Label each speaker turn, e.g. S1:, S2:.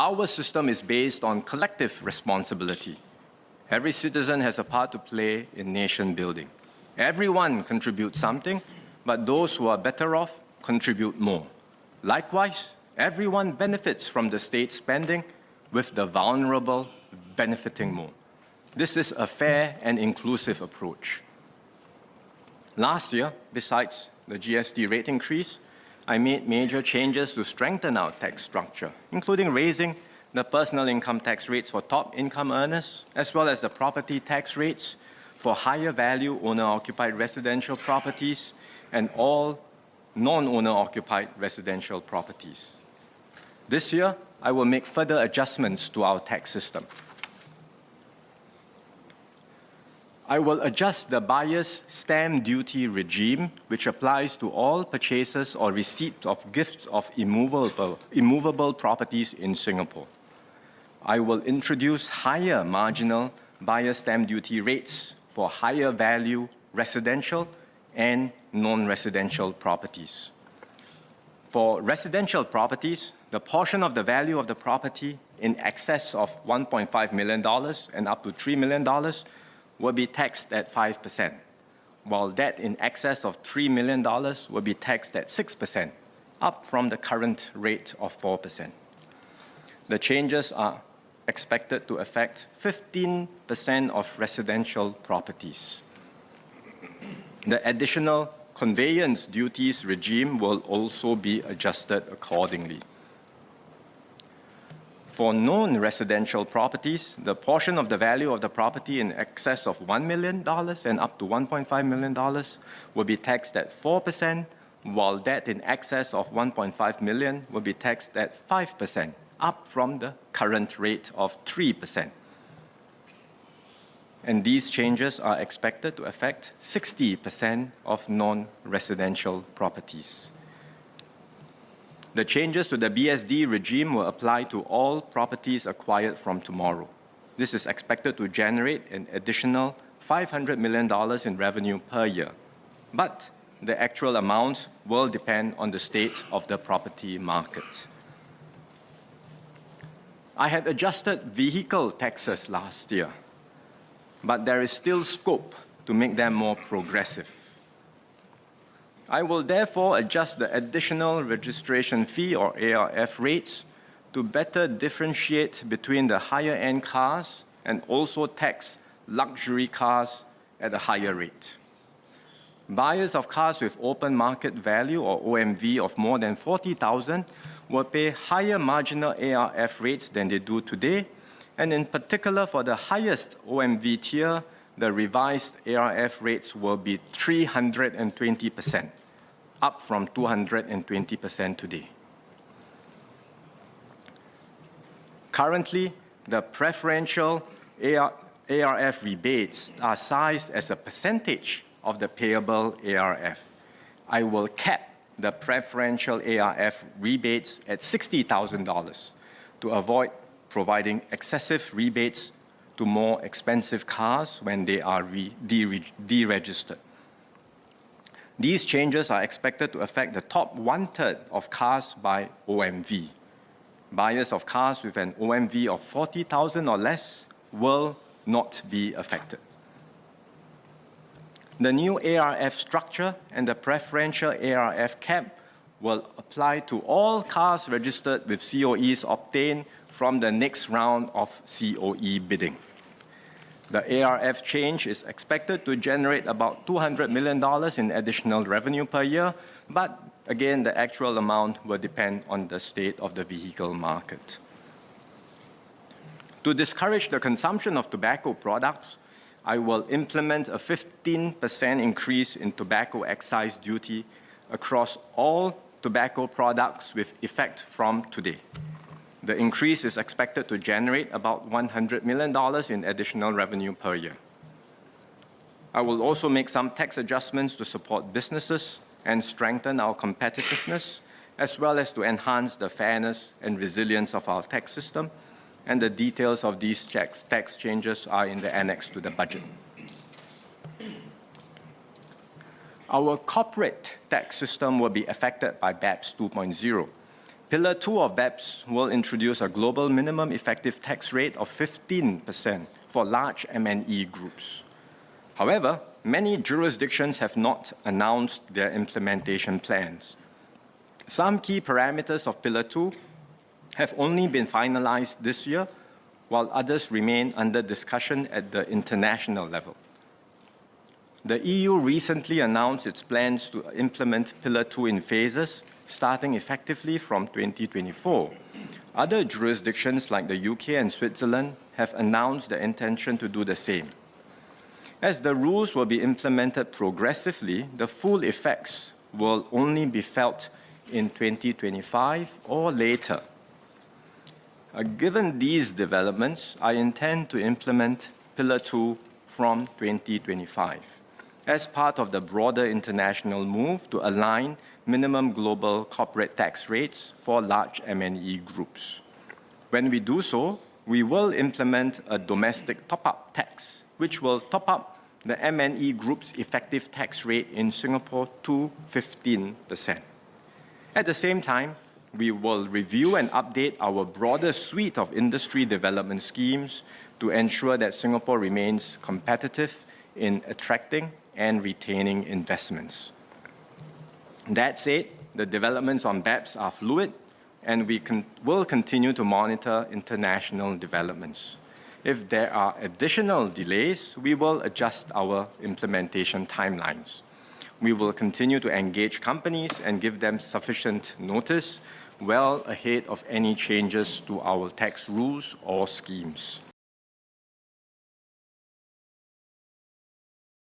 S1: Our system is based on collective responsibility. Every citizen has a part to play in nation building. Everyone contributes something, but those who are better off contribute more. Likewise, everyone benefits from the state spending, with the vulnerable benefiting more. This is a fair and inclusive approach. Last year, besides the GST rate increase, I made major changes to strengthen our tax structure, including raising the personal income tax rates for top income earners, as well as the property tax rates for higher value owner-occupied residential properties and all non-owner-occupied residential properties. This year, I will make further adjustments to our tax system. I will adjust the buyer's stamp duty regime, which applies to all purchases or receipt of gifts of immovable properties in Singapore. I will introduce higher marginal buyer stamp duty rates for higher value residential and non-residential properties. For residential properties, the portion of the value of the property in excess of $1.5 million and up to $3 million will be taxed at 5%, while that in excess of $3 million will be taxed at 6%, up from the current rate of 4%. The changes are expected to affect 15% of residential properties. The additional conveyance duties regime will also be adjusted accordingly. For non-residential properties, the portion of the value of the property in excess of $1 million and up to $1.5 million will be taxed at 4%, while that in excess of $1.5 million will be taxed at 5%, up from the current rate of 3%. And these changes are expected to affect 60% of non-residential properties. The changes to the BSD regime will apply to all properties acquired from tomorrow. This is expected to generate an additional $500 million in revenue per year. But the actual amount will depend on the state of the property market. I had adjusted vehicle taxes last year, but there is still scope to make them more progressive. I will therefore adjust the additional registration fee or ARF rates to better differentiate between the higher-end cars and also tax luxury cars at a higher rate. Buyers of cars with open market value or OMV of more than $40,000 will pay higher marginal ARF rates than they do today, and in particular for the highest OMV tier, the revised ARF rates will be 320%, up from 220% today. Currently, the preferential ARF rebates are sized as a percentage of the payable ARF. I will cap the preferential ARF rebates at $60,000 to avoid providing excessive rebates to more expensive cars when they are deregistered. These changes are expected to affect the top one-third of cars by OMV. Buyers of cars with an OMV of $40,000 or less will not be affected. The new ARF structure and the preferential ARF cap will apply to all cars registered with COEs obtained from the next round of COE bidding. The ARF change is expected to generate about $200 million in additional revenue per year, but again, the actual amount will depend on the state of the vehicle market. To discourage the consumption of tobacco products, I will implement a 15% increase in tobacco excise duty across all tobacco products with effect from today. The increase is expected to generate about $100 million in additional revenue per year. I will also make some tax adjustments to support businesses and strengthen our competitiveness, as well as to enhance the fairness and resilience of our tax system, and the details of these tax changes are in the annex to the budget. Our corporate tax system will be affected by BEPS 2.0. Pillar 2 of BEPS will introduce a global minimum effective tax rate of 15% for large M&E groups. However, many jurisdictions have not announced their implementation plans. Some key parameters of Pillar 2 have only been finalized this year, while others remain under discussion at the international level. The EU recently announced its plans to implement Pillar 2 in phases, starting effectively from 2024. Other jurisdictions like the UK and Switzerland have announced their intention to do the same. As the rules will be implemented progressively, the full effects will only be felt in 2025 or later. Given these developments, I intend to implement Pillar 2 from 2025 as part of the broader international move to align minimum global corporate tax rates for large M&E groups. When we do so, we will implement a domestic top-up tax, which will top up the M&E group's effective tax rate in Singapore to 15%. At the same time, we will review and update our broader suite of industry development schemes to ensure that Singapore remains competitive in attracting and retaining investments. That said, the developments on BEPS are fluid, and we will continue to monitor international developments. If there are additional delays, we will adjust our implementation timelines. We will continue to engage companies and give them sufficient notice well ahead of any changes to our tax rules or schemes.